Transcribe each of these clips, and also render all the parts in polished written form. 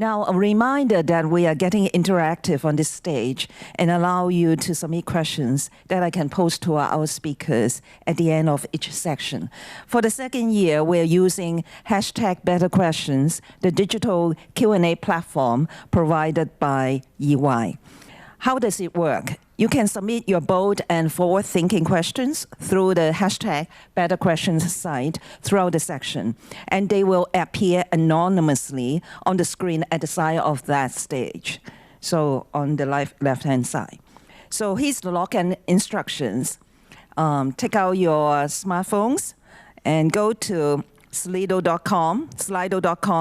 Now, a reminder that we are getting interactive on this stage and allow you to submit questions that I can post to our speakers at the end of each section. For the second year, we're using hashtag Better Questions, the digital Q&A platform provided by EY. How does it work? You can submit your bold and forward-thinking questions through the hashtag Better Questions site throughout the section, and they will appear anonymously on the screen at the side of that stage, so on the left-hand side. So here's the login instructions. Take out your smartphones and go to slido.com,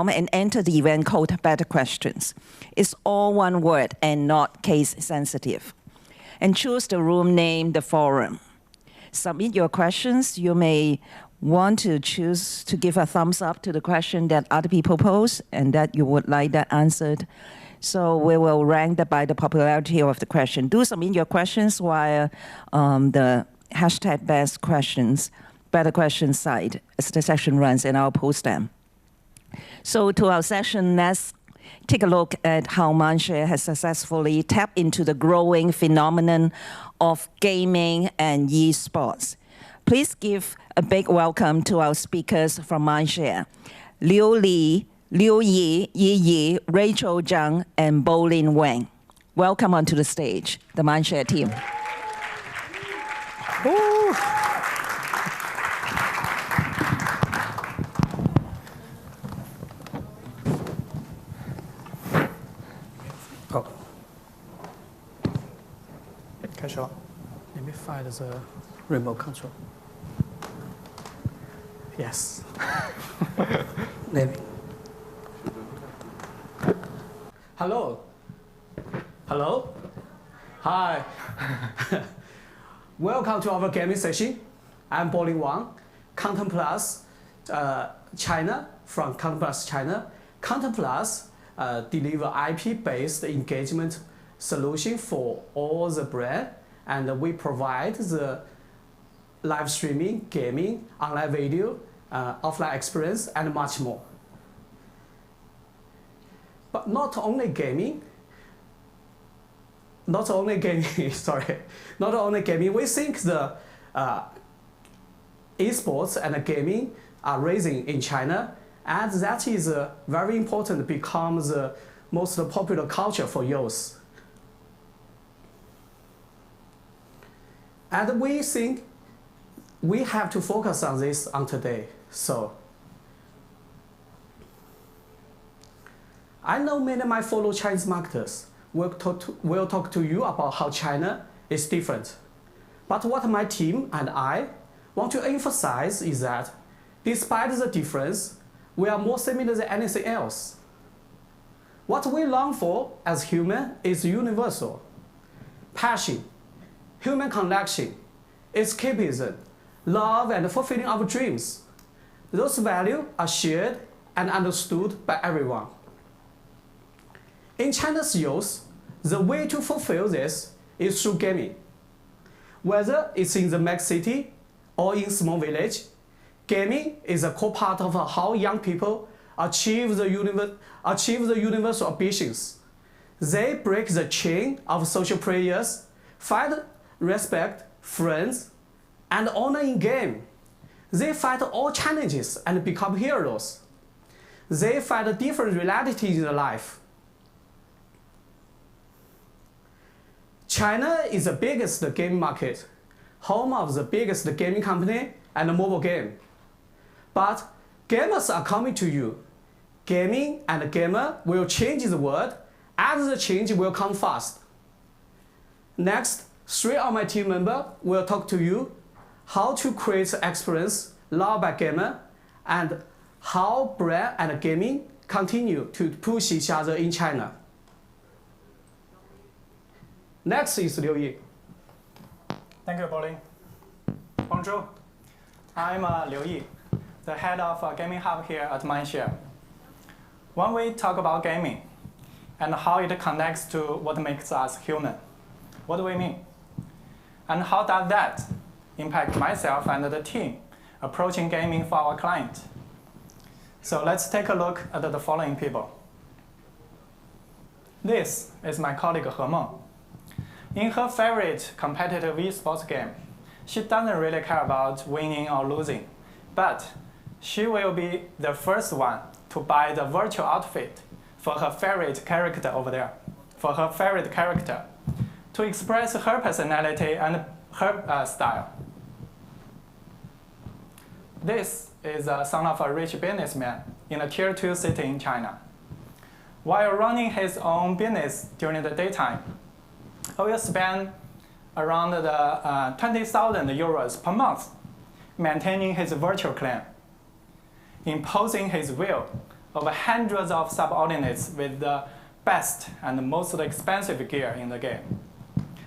and enter the event code Better Questions. It's all one word and not case sensitive. And choose the room name, the forum. Submit your questions. You may want to choose to give a thumbs up to the question that other people pose and that you would like that answered. So we will rank that by the popularity of the question. Do submit your questions via the hashtag Best Questions, Better Questions site as the session runs, and I'll post them. So to our session, let's take a look at how Mindshare has successfully tapped into the growing phenomenon of gaming and esports. Please give a big welcome to our speakers from Mindshare: Liu Li, Liu Yi, Yi Yi, Rachel Zhang, and Bolin Wang. Welcome onto the stage, the Mindshare team. Ooh. 好，开始了。Let me find the remote control. Yes. Let me. Hello. Hello. Hi. Welcome to our gaming session. I'm Bolin Wang, Content Plus China, from Content Plus China. Content Plus deliver IP-based engagement solution for all the brand, and we provide the live streaming, gaming, online video, offline experience, and much more. But not only gaming, sorry, not only gaming, we think the esports and gaming are rising in China, and that is very important, becomes the most popular culture for youth. And we think we have to focus on this on today. So I know many of my fellow Chinese marketers will talk to you about how China is different. But what my team and I want to emphasize is that despite the difference, we are more similar than anything else. What we long for as humans is universal. Passion, human connection, escapism, love, and fulfilling our dreams. Those values are shared and understood by everyone. In China's youth, the way to fulfill this is through gaming. Whether it's in the mega city or in small village, gaming is a core part of how young people achieve the universal ambitions. They break the chain of social prayers, find respect, friends, and honor in game. They fight all challenges and become heroes. They find different realities in their life. China is the biggest game market, home of the biggest gaming company and mobile game. But gamers are coming to you. Gaming and gamer will change the world, and the change will come fast. Next, 3 of my team members will talk to you how to create experience loved by gamer, and how brand and gaming continue to push each other in China. Next is Liu Yi. Thank you, Bolin. Bonjour. I'm Liu Yi, the head of Gaming Hub here at Mindshare. When we talk about gaming and how it connects to what makes us human, what do we mean? And how does that impact myself and the team approaching gaming for our client? So let's take a look at the following people. This is my colleague He Meng. In her favorite competitive esports game, she doesn't really care about winning or losing, but she will be the first one to buy the virtual outfit for her favorite character over there, to express her personality and her style. This is the son of a rich businessman in a Tier 2 city in China. While running his own business during the daytime, he will spend around 20,000 euros per month maintaining his virtual clan, imposing his will over hundreds of subordinates with the best and most expensive gear in the game.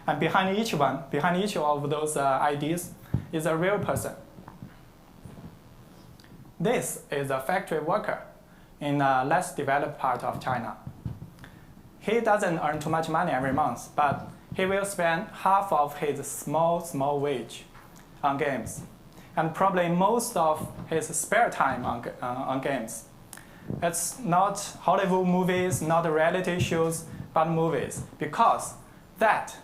And behind each of those IDs is a real person. This is a factory worker in a less developed part of China. He doesn't earn too much money every month, but he will spend half of his small wage on games, and probably most of his spare time on games. It's not Hollywood movies, not reality shows, but movies, because that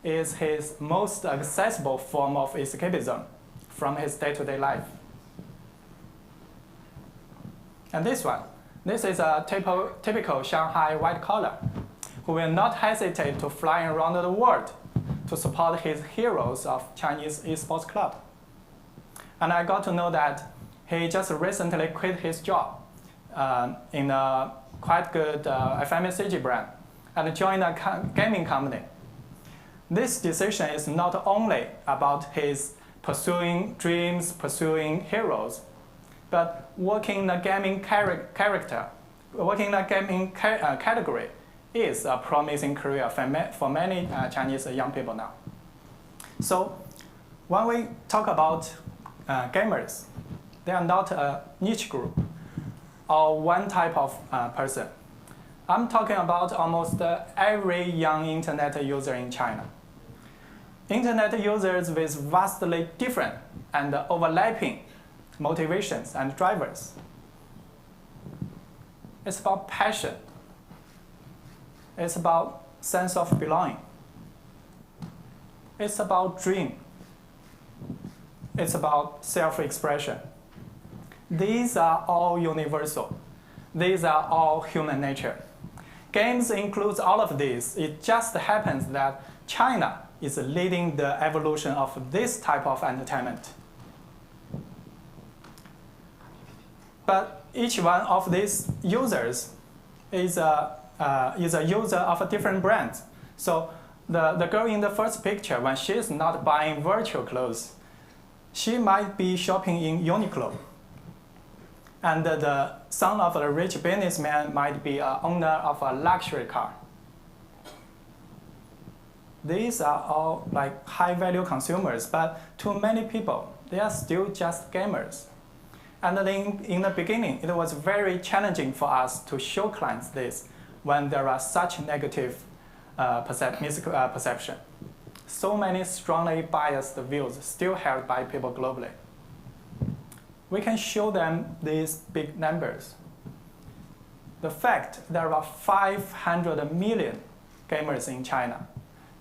is his most accessible form of escapism from his day-to-day life. And this is a typical Shanghai white collar who will not hesitate to fly around the world to support his heroes of Chinese esports club. And I got to know that he just recently quit his job in a quite good FMCG brand and joined a gaming company. This decision is not only about his pursuing dreams, pursuing heroes, but working in the gaming category is a promising career for many Chinese young people now. So when we talk about gamers, they are not a niche group or one type of person. I'm talking about almost every young internet user in China. Internet users with vastly different and overlapping motivations and drivers. It's about passion. It's about sense of belonging. It's about dream. It's about self-expression. These are all universal. These are all human nature. Games includes all of these. It just happens that China is leading the evolution of this type of entertainment. But each one of these users is a user of a different brand. So the girl in the first picture, when she's not buying virtual clothes, she might be shopping in Uniqlo. And the son of a rich businessman might be an owner of a luxury car. These are all like high-value consumers, but to many people, they are still just gamers. And in the beginning, it was very challenging for us to show clients this when there are such negative perception. So many strongly biased views still held by people globally. We can show them these big numbers. The fact there are 500 million gamers in China,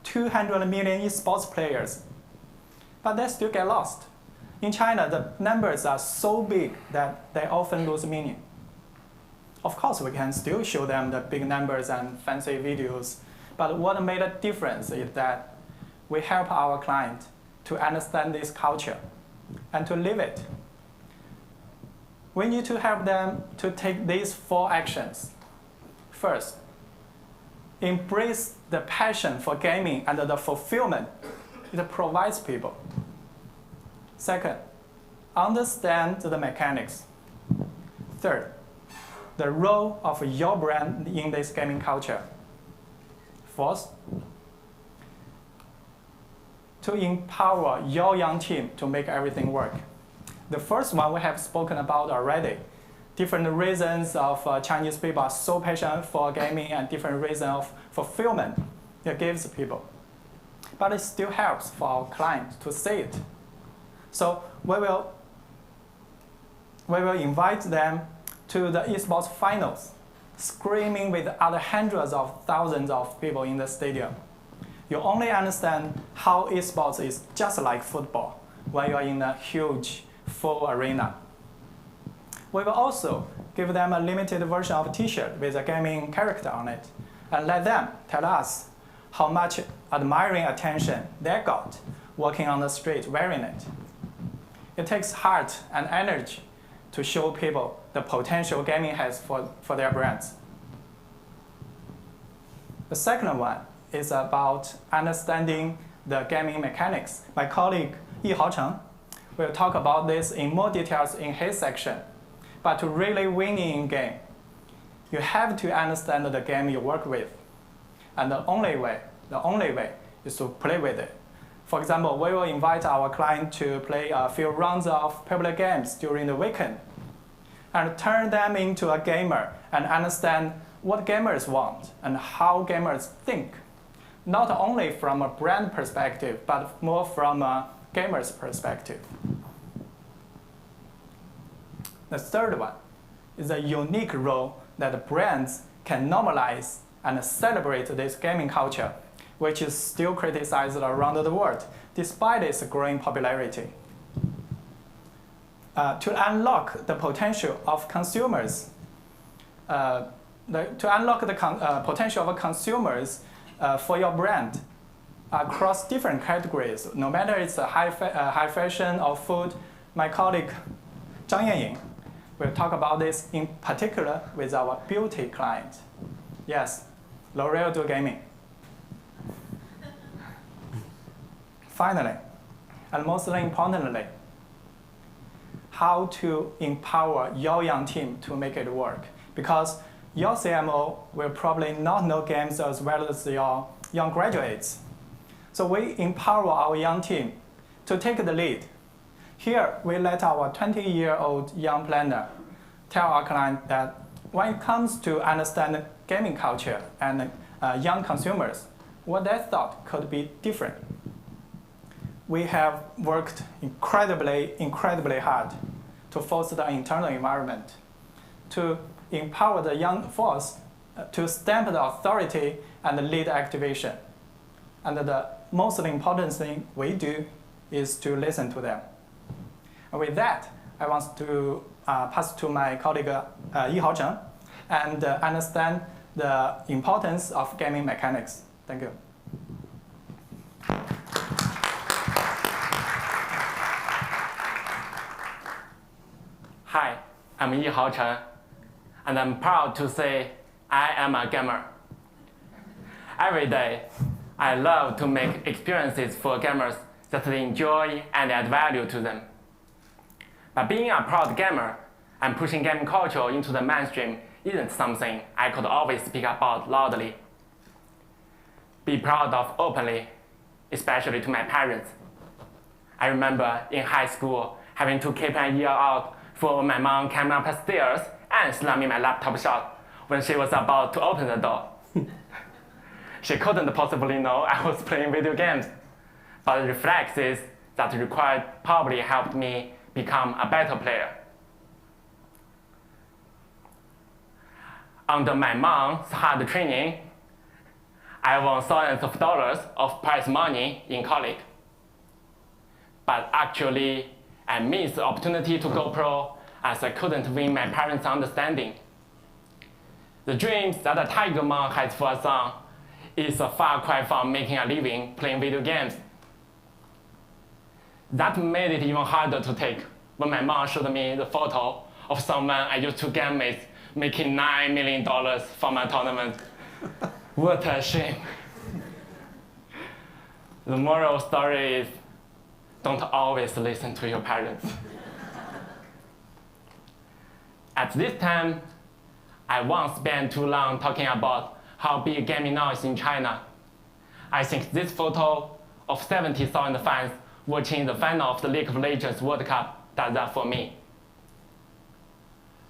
200 million esports players, but they still get lost. In China, the numbers are so big that they often lose meaning. Of course, we can still show them the big numbers and fancy videos, but what made a difference is that we help our client to understand this culture and to live it. We need to help them to take these 4 actions. First, embrace the passion for gaming and the fulfillment it provides people. Second, understand the mechanics. Third, the role of your brand in this gaming culture. Fourth, to empower your young team to make everything work. The first one we have spoken about already. Different reasons of Chinese people are so passionate for gaming and different reasons of fulfillment it gives people. But it still helps for our client to see it. So we will invite them to the esports finals screaming with other hundreds of thousands of people in the stadium. You only understand how esports is just like football when you're in a huge, full arena. We will also give them a limited version of a t-shirt with a gaming character on it, and let them tell us how much admiring attention they got walking on the street wearing it. It takes heart and energy to show people the potential gaming has for their brands. The second one is about understanding the gaming mechanics. My colleague Yi Haocheng will talk about this in more details in his section. But to really win in game, you have to understand the game you work with. And the only way is to play with it. For example, we will invite our client to play a few rounds of public games during the weekend and turn them into a gamer and understand what gamers want and how gamers think, not only from a brand perspective, but more from a gamer's perspective. The third one is a unique role that brands can normalize and celebrate this gaming culture, which is still criticized around the world, despite its growing popularity. To unlock the potential of consumers, potential of consumers for your brand across different categories, no matter it's a high fashion or food, my colleague Zhang Yanying will talk about this in particular with our beauty client. Yes, L'Oreal do gaming. Finally, and mostly importantly, how to empower your young team to make it work. Because your CMO will probably not know games as well as your young graduates. So we empower our young team to take the lead. Here, we let our 20-year-old young planner tell our client that when it comes to understand gaming culture and young consumers, what they thought could be different. We have worked incredibly hard to foster the internal environment, to empower the young force to stamp the authority and lead activation. And the most important thing we do is to listen to them. And with that, I want to pass to my colleague Yi Haocheng and understand the importance of gaming mechanics. Thank you. Hi, I'm Yi Haocheng, and I'm proud to say I am a gamer. Every day, I love to make experiences for gamers that they enjoy and add value to them. But being a proud gamer and pushing gaming culture into the mainstream isn't something I could always speak about loudly. Be proud of openly, especially to my parents. I remember in high school having to keep an ear out for my mom came up the stairs and slamming my laptop shut when she was about to open the door. She couldn't possibly know I was playing video games, but the reflexes that required probably helped me become a better player. Under my mom's hard training, I won thousands of dollars of prize money in college. But actually, I missed the opportunity to go pro as I couldn't win my parents' understanding. The dreams that a tiger mom has for a son is a far cry from making a living playing video games. That made it even harder to take when my mom showed me the photo of someone I used to game with making $9 million from a tournament. What a shame. The moral story is, don't always listen to your parents. At this time, I won't spend too long talking about how big gaming now is in China. I think this photo of 70,000 fans watching the final of the League of Legends World Cup does that for me.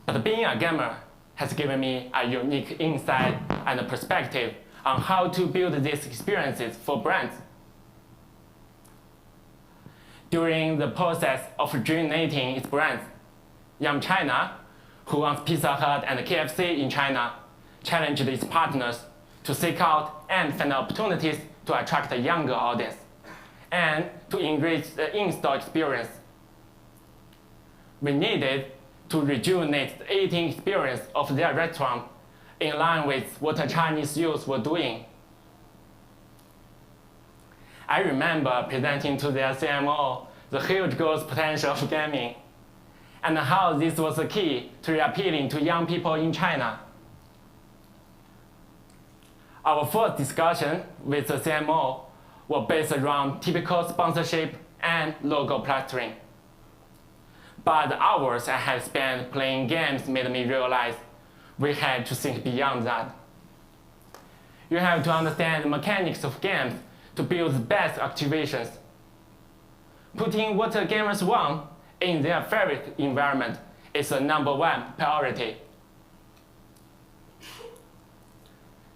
But being a gamer has given me a unique insight and a perspective on how to build these experiences for brands. During the process of rejuvenating its brands, Yum China, who owns Pizza Hut and KFC in China, challenged its partners to seek out and find opportunities to attract a younger audience and to enrich the in-store experience. We needed to rejuvenate the eating experience of their restaurant in line with what the Chinese youth were doing. I remember presenting to their CMO the huge growth potential of gaming and how this was the key to appealing to young people in China. Our first discussion with the CMO was based around typical sponsorship and logo plastering. But the hours I had spent playing games made me realize we had to think beyond that. You have to understand the mechanics of games to build the best activations. Putting what the gamers want in their favorite environment is the #1 priority.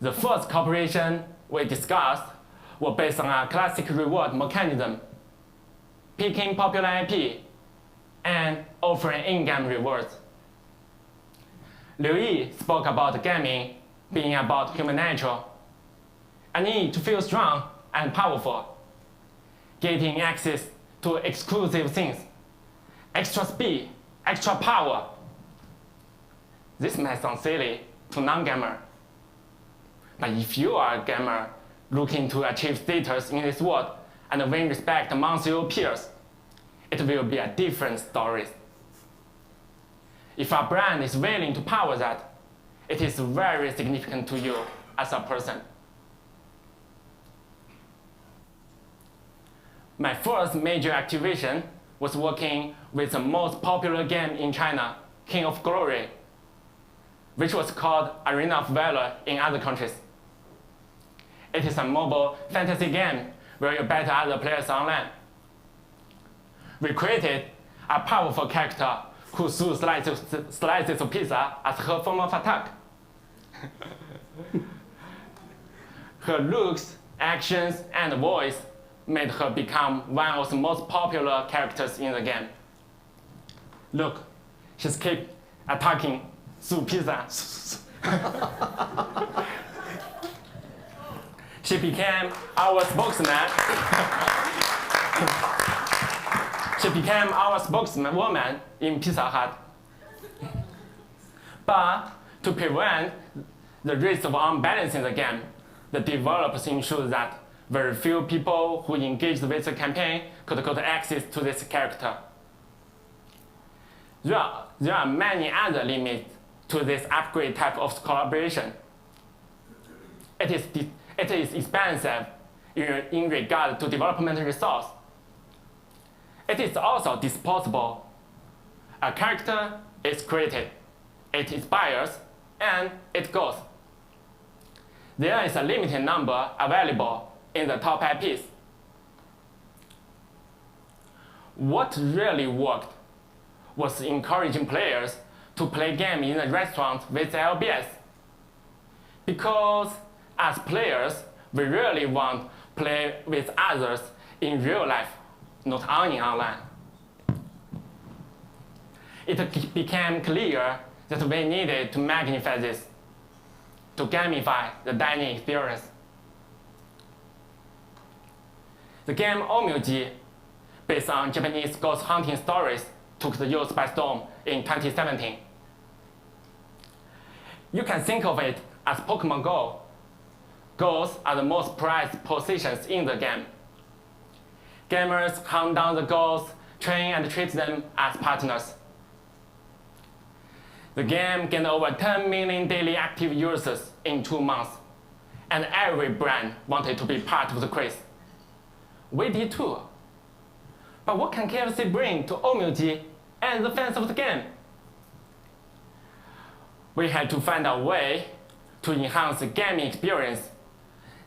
The first cooperation we discussed was based on a classic reward mechanism, picking popular IP and offering in-game rewards. Liu Yi spoke about gaming being about human nature, a need to feel strong and powerful, getting access to exclusive things, extra speed, extra power. This might sound silly to non-gamer, but if you are a gamer looking to achieve status in this world and win respect amongst your peers, it will be a different story. If a brand is willing to power that, it is very significant to you as a person. My first major activation was working with the most popular game in China, King of Glory, which was called Arena of Valor in other countries. It is a mobile fantasy game where you battle other players online. We created a powerful character who threw slices of pizza as her form of attack. Her looks, actions, and voice made her become one of the most popular characters in the game. Look, she's keep attacking through pizza. She became our spokesman. She became our spokeswoman in Pizza Hut. But to prevent the risk of unbalancing the game, the developers ensured that very few people who engaged with the campaign could get access to this character. There are many other limits to this upgrade type of collaboration. It is expensive in regard to development resource. It is also disposable. A character is created, it inspires, and it goes. There is a limited number available in the top IPs. What really worked was encouraging players to play games in a restaurant with LBS. Because as players, we really want to play with others in real life, not only online. It became clear that we needed to magnify this, to gamify the dining experience. The game Omyoji, based on Japanese ghost hunting stories, took the youth by storm in 2017. You can think of it as Pokemon Go. Ghosts are the most prized possessions in the game. Gamers hunt down the ghosts, train and treat them as partners. The game gained over 10 million daily active users in 2 months, and every brand wanted to be part of the craze. We did too. But what can KFC bring to Omyoji and the fans of the game? We had to find a way to enhance the gaming experience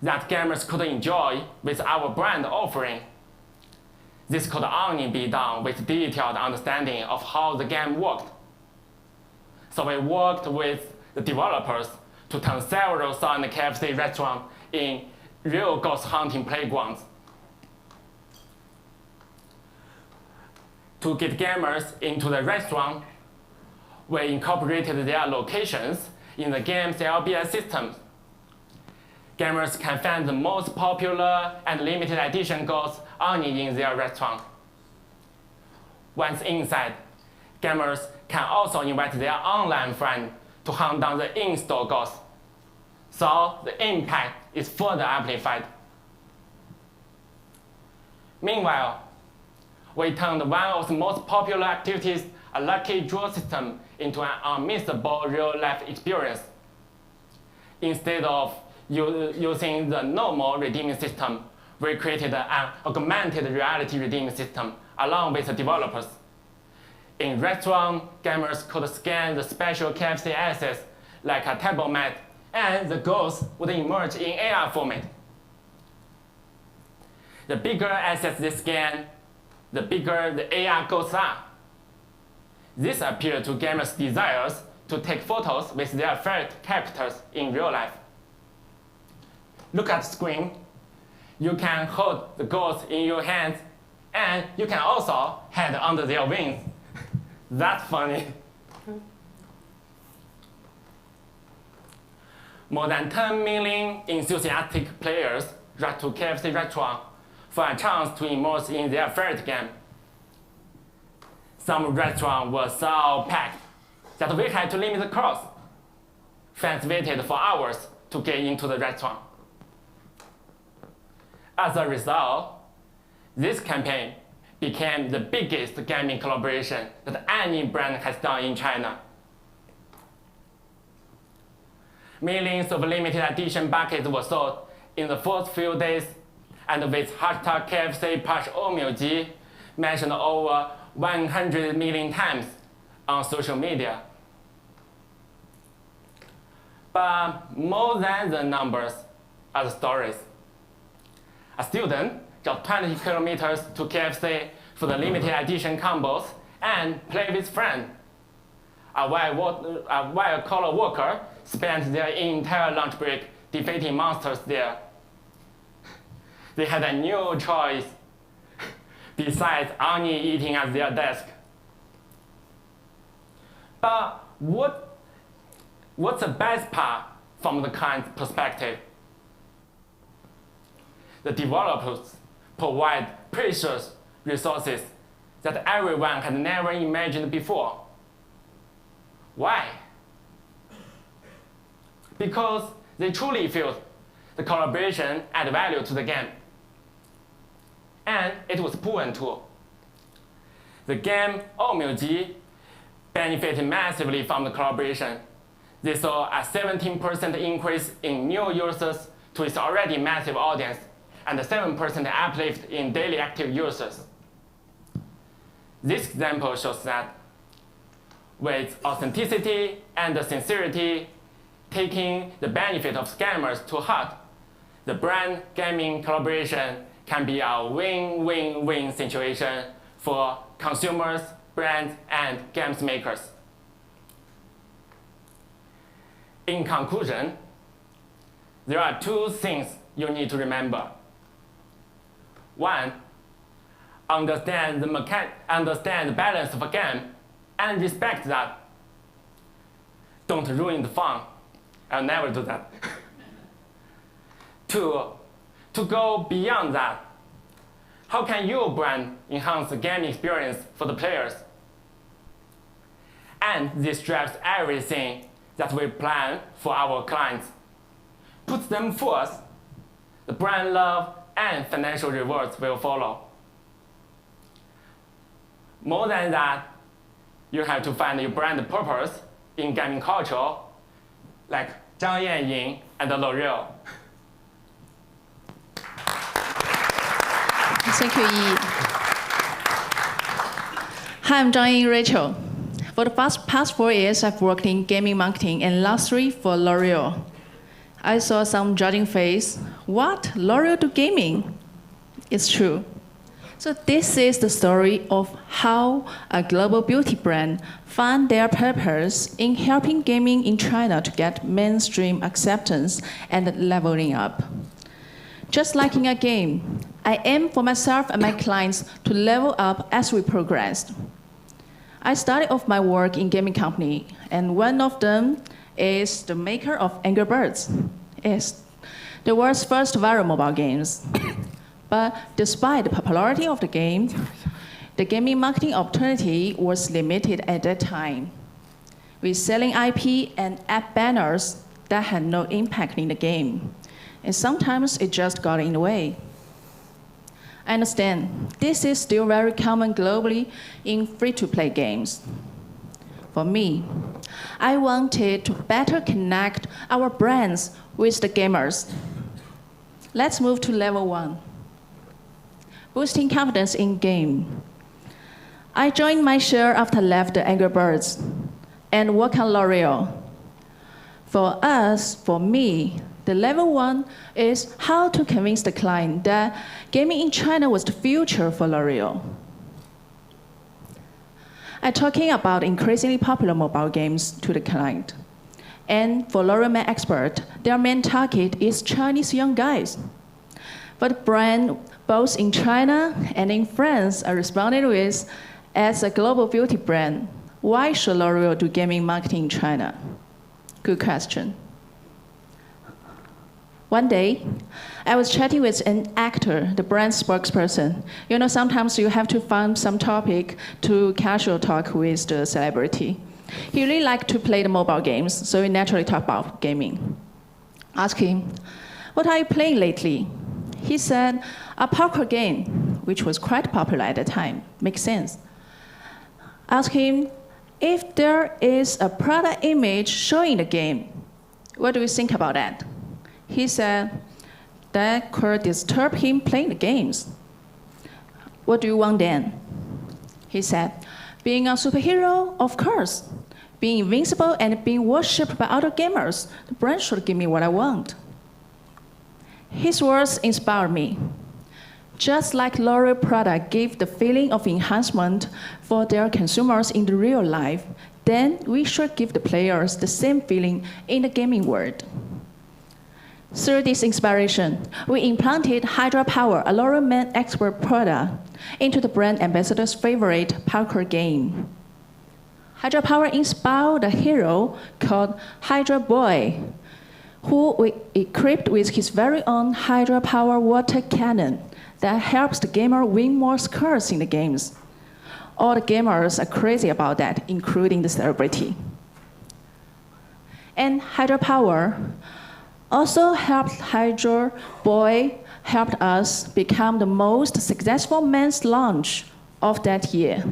that gamers could enjoy with our brand offering. This could only be done with detailed understanding of how the game worked. So we worked with the developers to turn several Sun KFC restaurants in real ghost hunting playgrounds. To get gamers into the restaurant, we incorporated their locations in the game's LBS system. Gamers can find the most popular and limited edition goods only in their restaurant. Once inside, gamers can also invite their online friend to hunt down the in-store goods, so the impact is further amplified. Meanwhile, we turned one of the most popular activities, a lucky draw system, into an unmissable real-life experience. Instead of using the normal redeeming system, we created an augmented reality redeeming system along with the developers. In restaurant, gamers could scan the special KFC assets like a table mat, and the goods would emerge in AR format. The bigger assets they scan, the bigger the AR goods are. This appealed to gamers' desires to take photos with their favorite characters in real life. Look at the screen. You can hold the goods in your hands, and you can also hide under their wings. That's funny. More than 10 million enthusiastic players rush to KFC restaurant for a chance to immerse in their favorite game. Some restaurants were so packed that we had to limit the crowds. Fans waited for hours to get into the restaurant. As a result, this campaign became the biggest gaming collaboration that any brand has done in China. Millions of limited edition buckets were sold in the first few days, and with hashtag KFC Push Omyoji mentioned over 100 million times on social media. But more than the numbers are the stories. A student drove 20 kilometers to KFC for the limited edition combos and play with friends. A white-collar worker spent their entire lunch break defeating monsters there. They had a new choice besides only eating at their desk. But what's the best part from the client's perspective? The developers provide precious resources that everyone had never imagined before. Why? Because they truly feel the collaboration add value to the game. And it was proven too. The game Omyoji benefited massively from the collaboration. They saw a 17% increase in new users to its already massive audience, and a 7% uplift in daily active users. This example shows that with authenticity and sincerity, taking the benefit of scammers to heart, the brand gaming collaboration can be a win-win-win situation for consumers, brands, and games makers. In conclusion, there are two things you need to remember. One, understand the balance of a game and respect that. Don't ruin the fun. I'll never do that. Two, to go beyond that, how can your brand enhance the gaming experience for the players? And this drives everything that we plan for our clients. Put them first, the brand love and financial rewards will follow. More than that, you have to find your brand purpose in gaming culture, like Zhang Yanying and L'Oreal. Thank you, Yi. Hi, I'm Zhang Ying Rachel. For the past 4 years, I've worked in gaming marketing, and last 3 for L'Oreal. I saw some judging face. What? L'Oreal do gaming? It's true. So this is the story of how a global beauty brand found their purpose in helping gaming in China to get mainstream acceptance and leveling up. Just like in a game, I aim for myself and my clients to level up as we progressed. I started off my work in gaming company, and one of them is the maker of Angry Birds. It's the world's first viral mobile games. But despite the popularity of the game, the gaming marketing opportunity was limited at that time, with selling IP and app banners that had no impact in the game. And sometimes it just got in the way. I understand this is still very common globally in free-to-play games. For me, I wanted to better connect our brands with the gamers. Let's move to level 1. Boosting confidence in game. I joined MindShare after I left the Angry Birds and worked on L'Oreal. For me, the level 1 is how to convince the client that gaming in China was the future for L'Oreal. I'm talking about increasingly popular mobile games to the client. And for L'Oreal main expert, their main target is Chinese young guys. But the brand, both in China and in France, are responded with as a global beauty brand. Why should L'Oreal do gaming marketing in China? Good question. One day, I was chatting with an actor, the brand spokesperson. You know, sometimes you have to find some topic to casual talk with the celebrity. He really liked to play the mobile games, so we naturally talk about gaming. Ask him, what are you playing lately? He said, a parkour game, which was quite popular at the time. Makes sense. Ask him, if there is a product image showing the game, what do you think about that? He said, that could disturb him playing the games. What do you want then? He said, being a superhero, of course. Being invincible and being worshipped by other gamers, the brand should give me what I want. His words inspired me. Just like L'Oreal product gave the feeling of enhancement for their consumers in the real life, then we should give the players the same feeling in the gaming world. Through this inspiration, we implanted Hydra Power, a L'Oreal main expert product, into the brand ambassador's favorite parkour game. Hydra Power inspired a hero called Hydra Boy, who we equipped with his very own Hydra Power water cannon that helps the gamer win more scores in the games. All the gamers are crazy about that, including the celebrity. And Hydra Power also helped Hydra Boy helped us become the most successful men's launch of that year.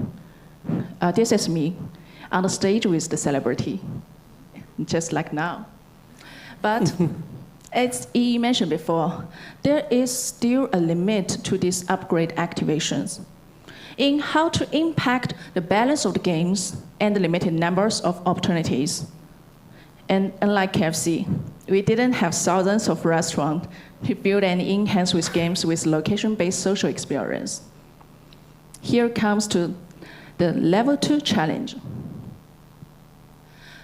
This is me on the stage with the celebrity, just like now. But as he mentioned before, there is still a limit to these upgrade activations in how to impact the balance of the games and the limited numbers of opportunities. And unlike KFC, we didn't have thousands of restaurants to build and enhance with games with location-based social experience. Here comes to the level 2 challenge.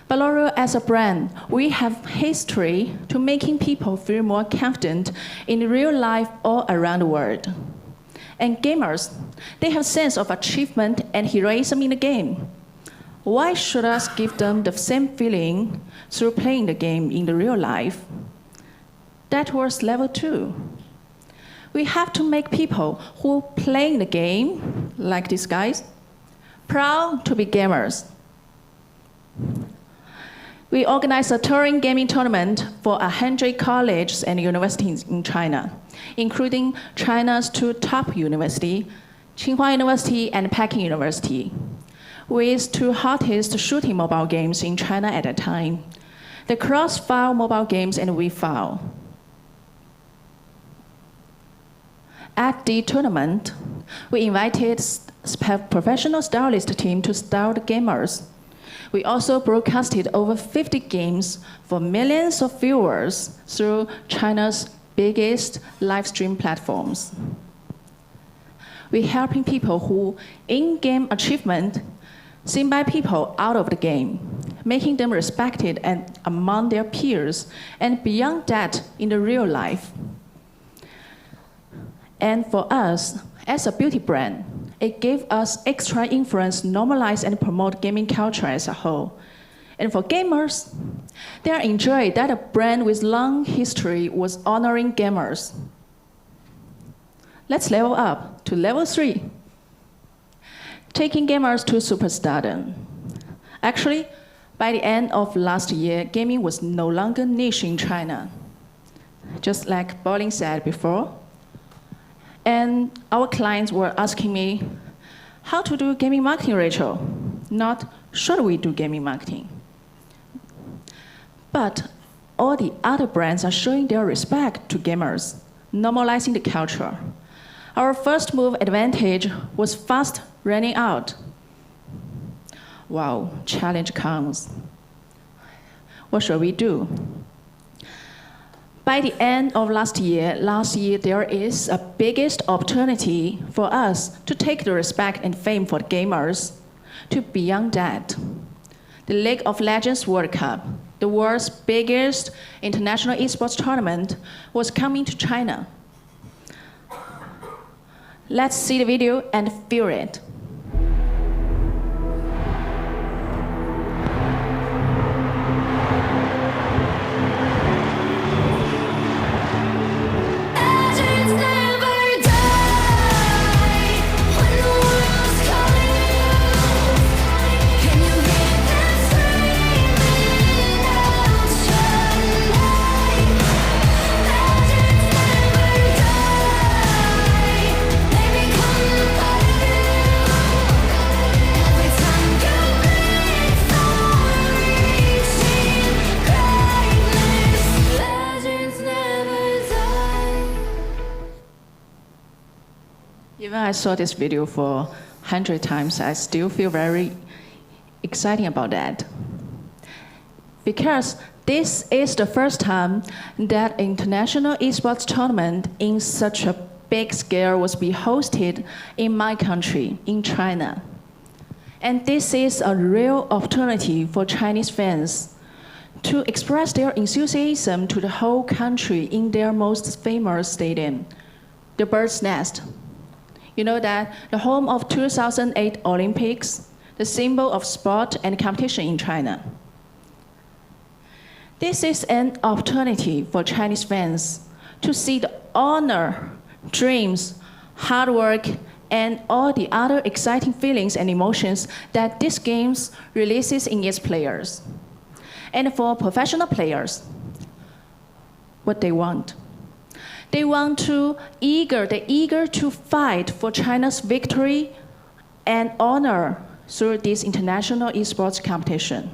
But L'Oreal as a brand, we have history to making people feel more confident in real life all around the world. And gamers, they have sense of achievement and heroism in the game. Why should us give them the same feeling through playing the game in the real life? That was level 2. We have to make people who play the game, like these guys, proud to be gamers. We organized a touring gaming tournament for 100 colleges and universities in China, including China's 2 top universities, Tsinghua University and Peking University, with 2 hottest shooting mobile games in China at that time, the Crossfire mobile games and WeFile. At the tournament, we invited professional stylist team to style the gamers. We also broadcasted over 50 games for millions of viewers through China's biggest live stream platforms. We're helping people who in-game achievement seen by people out of the game, making them respected and among their peers, and beyond that in the real life. And for us, as a beauty brand, it gave us extra influence, normalize and promote gaming culture as a whole. And for gamers, they are enjoyed that a brand with long history was honoring gamers. Let's level up to level 3. Taking gamers to superstardom. Actually, by the end of last year, gaming was no longer niche in China. Just like Bolin said before. And our clients were asking me, how to do gaming marketing, Rachel? Not, should we do gaming marketing? But all the other brands are showing their respect to gamers, normalizing the culture. Our first move advantage was fast running out. Wow, challenge comes. What shall we do? By the end of last year, there is a biggest opportunity for us to take the respect and fame for the gamers to beyond that. The League of Legends World Cup, the world's biggest international esports tournament, was coming to China. Let's see the video and feel it. Even I saw this video for 100 times, I still feel very exciting about that. Because this is the first time that international esports tournament in such a big scale was be hosted in my country, in China. And this is a real opportunity for Chinese fans to express their enthusiasm to the whole country in their most famous stadium, the Bird's Nest. You know that the home of 2008 Olympics, the symbol of sport and competition in China. This is an opportunity for Chinese fans to see the honor, dreams, hard work, and all the other exciting feelings and emotions that this game releases in its players. And for professional players, what they want. They want to eager to fight for China's victory and honor through this international esports competition,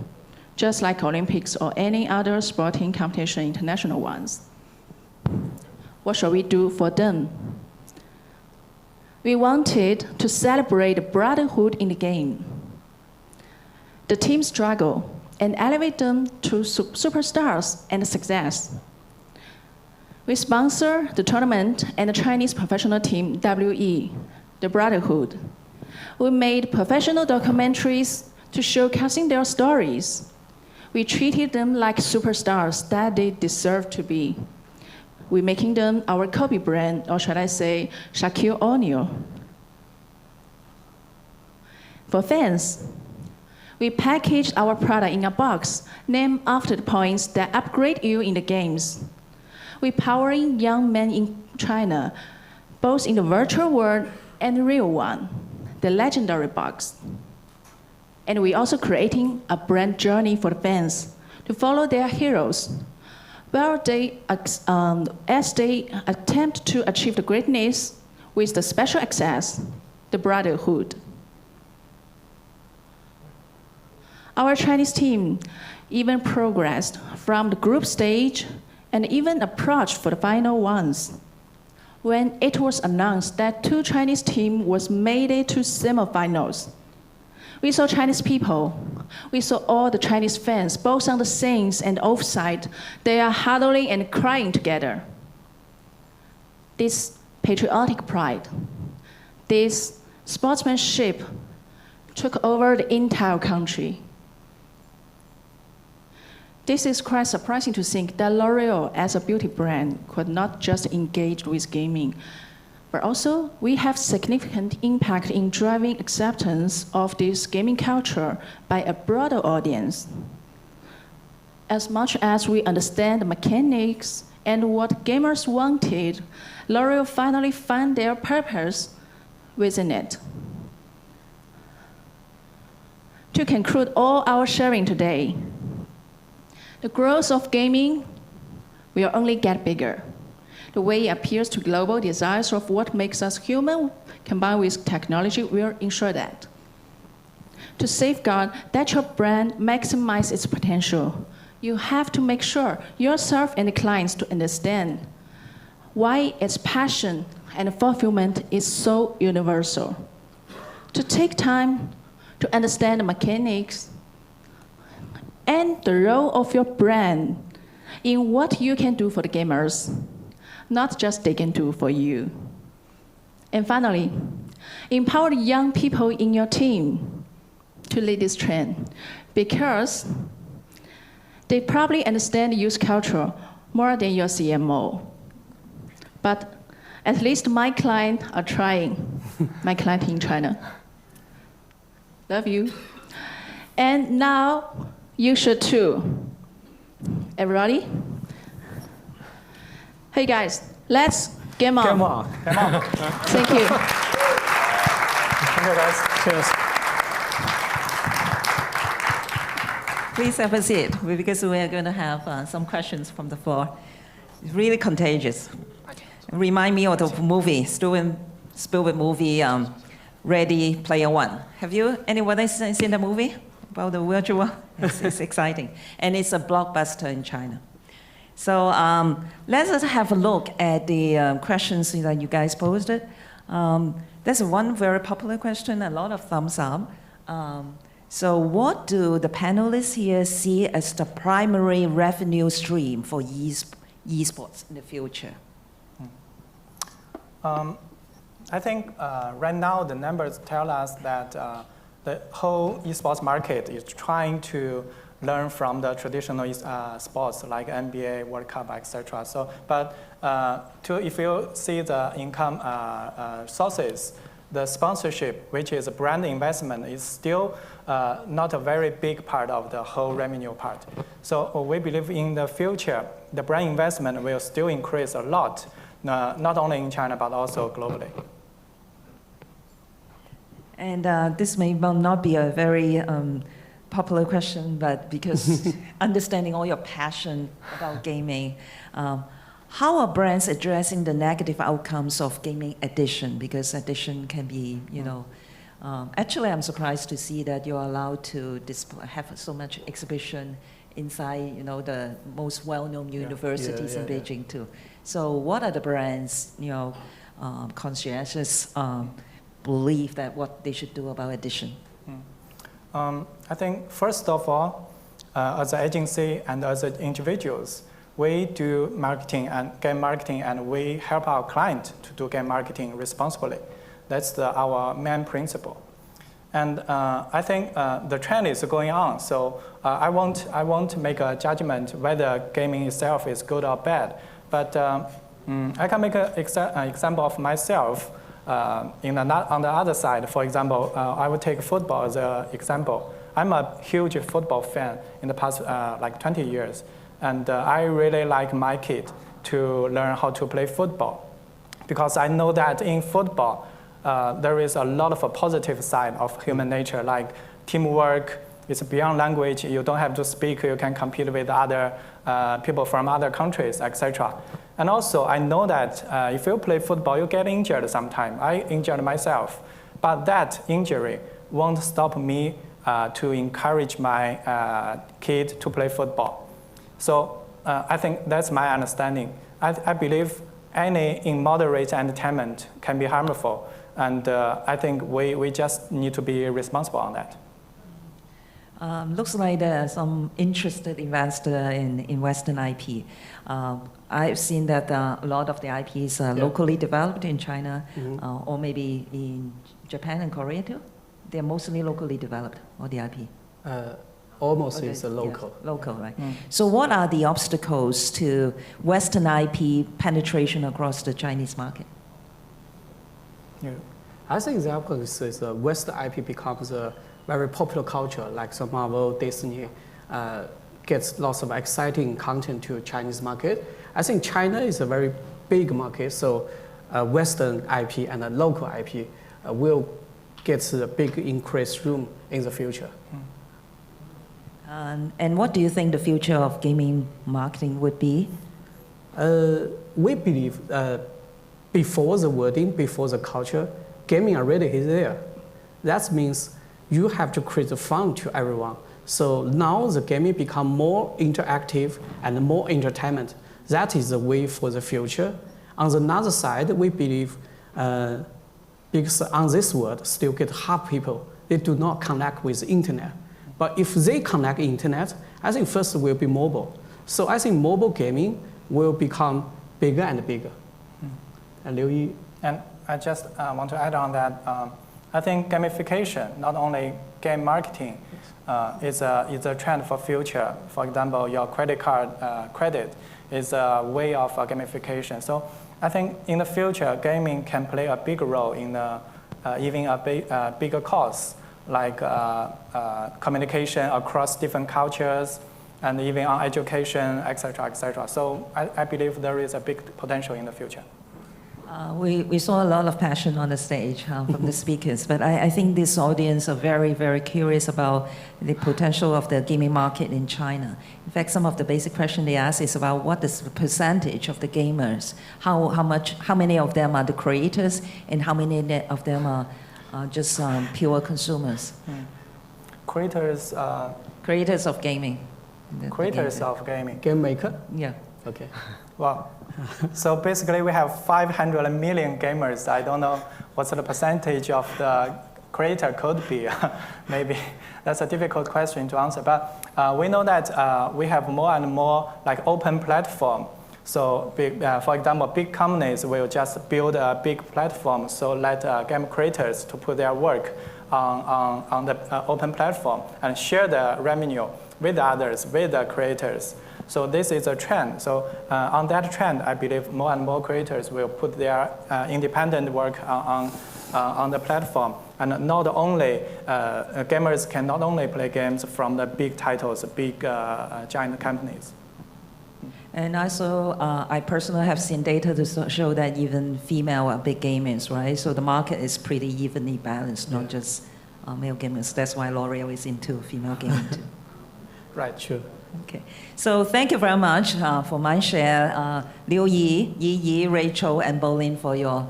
just like Olympics or any other sporting competition, international ones. What shall we do for them? We wanted to celebrate the brotherhood in the game, the team struggle, and elevate them to superstars and success. We sponsor the tournament and the Chinese professional team, WE, the Brotherhood. We made professional documentaries to showcasing their stories. We treated them like superstars that they deserve to be. We're making them our Kobe brand, or should I say, Shaquille O'Neal. For fans, we packaged our product in a box named after the points that upgrade you in the games. We're powering young men in China, both in the virtual world and the real one, the legendary box. And we're also creating a brand journey for the fans to follow their heroes, where as they attempt to achieve the greatness with the special access, the brotherhood. Our Chinese team even progressed from the group stage and even approached for the final ones. When it was announced that 2 Chinese teams was made it to semifinals, we saw Chinese people, we saw all the Chinese fans, both on the scenes and offside, they are huddling and crying together. This patriotic pride, this sportsmanship took over the entire country. This is quite surprising to think that L'Oreal, as a beauty brand, could not just engage with gaming, but also we have significant impact in driving acceptance of this gaming culture by a broader audience. As much as we understand the mechanics and what gamers wanted, L'Oreal finally found their purpose within it. To conclude all our sharing today, the growth of gaming will only get bigger. The way it appeals to global desires of what makes us human combined with technology will ensure that. To safeguard that your brand maximizes its potential, you have to make sure yourself and the clients to understand why its passion and fulfillment is so universal. To take time to understand the mechanics and the role of your brand in what you can do for the gamers, not just they can do for you. And finally, empower the young people in your team to lead this trend because they probably understand the youth culture more than your CMO. But at least my clients are trying, my client in China. Love you. And now you should too. Everybody? Hey guys, let's game on. Come on. Come on. Thank you. Thank you, guys. Cheers. Please have a seat because we are going to have some questions from the floor. It's really contagious. Remind me of the movie, Steven Spielberg movie, Ready Player One. Have you, anyone seen the movie about the virtual? It's exciting. And it's a blockbuster in China. So let us have a look at the questions that you guys posted. There's one very popular question, a lot of thumbs up. So what do the panelists here see as the primary revenue stream for esports in the future? I think right now the numbers tell us that the whole esports market is trying to learn from the traditional sports like NBA, World Cup, etc. So, but if you see the income sources, the sponsorship, which is a brand investment, is still not a very big part of the whole revenue part. So we believe in the future, the brand investment will still increase a lot, not only in China, but also globally. And this may well not be a very popular question, but because understanding all your passion about gaming, how are brands addressing the negative outcomes of gaming addiction? Because addiction can be, actually I'm surprised to see that you're allowed to have so much exhibition inside, the most well-known universities in Beijing too. So what are the brands, conscientious believe that what they should do about addiction? I think first of all, as an agency and as individuals, we do marketing and game marketing, and we help our client to do game marketing responsibly. That's our main principle. And I think the trend is going on. So I won't make a judgment whether gaming itself is good or bad. But I can make an example of myself. On the other side, for example, I would take football as an example. I'm a huge football fan in the past like 20 years. And I really like my kid to learn how to play football. Because I know that in football, there is a lot of a positive side of human nature, like teamwork. It's beyond language. You don't have to speak. You can compete with other people from other countries, etc. And also, I know that if you play football, you get injured sometime. I injured myself. But that injury won't stop me to encourage my kid to play football. So I think that's my understanding. I believe any immoderate entertainment can be harmful. And I think we just need to be responsible on that. Looks like there are some interested investors in Western IP. I've seen that a lot of the IPs are locally developed in China, or maybe in Japan and Korea too. They're mostly locally developed, all the IP. Almost is a local. Yes, local, right? So what are the obstacles to Western IP penetration across the Chinese market? As an example, is Western IP becomes a very popular culture, like some Marvel, Disney. gets lots of exciting content to Chinese market. I think China is a very big market, so Western IP and a local IP will get a big increased room in the future. And what do you think the future of gaming marketing would be? We believe before the wording, before the culture, gaming already is there. That means you have to create the fun to everyone. So now the gaming become more interactive and more entertainment. That is the way for the future. On the other side, we believe because on this world still get half people, they do not connect with the internet. But if they connect internet, I think first will be mobile. So I think mobile gaming will become bigger and bigger. And Liu Yi. And I just want to add on that. I think gamification, not only game marketing, is a trend for future. For example, your credit card credit is a way of gamification. So I think in the future, gaming can play a big role in even a bigger cause, like communication across different cultures, and even on education, etc., etc. So I believe there is a big potential in the future. We saw a lot of passion on the stage from the speakers, but I think this audience are very, very curious about the potential of the gaming market in China. In fact, some of the basic questions they ask is about what is the percentage of the gamers, how many of them are the creators, and how many of them are just pure consumers. Creators. Creators of gaming. Creators of gaming. Game maker? Yeah. Okay. Well, so basically we have 500 million gamers. I don't know what's the percentage of the creator could be. Maybe that's a difficult question to answer. But we know that we have more and more like open platform. So for example, big companies will just build a big platform, so let game creators to put their work on the open platform and share the revenue with others, with the creators. So this is a trend. So on that trend, I believe more and more creators will put their independent work on the platform. And not only, gamers can not only play games from the big titles, big giant companies. And also, I personally have seen data to show that even female are big gamers, right? So the market is pretty evenly balanced, not just male gamers. That's why L'Oreal is into female gaming too. Right, sure. Okay, so thank you very much for Mindshare, Liu Yi, Yi, Rachel, and Bolin for your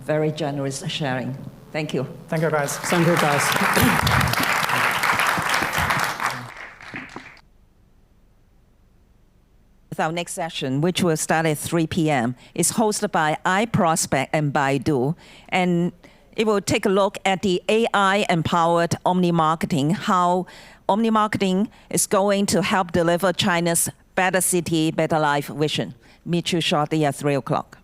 very generous sharing. Thank you. Thank you, guys. Thank you, guys. Our next session, which will start at 3 p.m., is hosted by iProspect and Baidu, and it will take a look at the AI-empowered omni-marketing, how omni-marketing is going to help deliver China's better city, better life vision. Meet you shortly at 3 o'clock.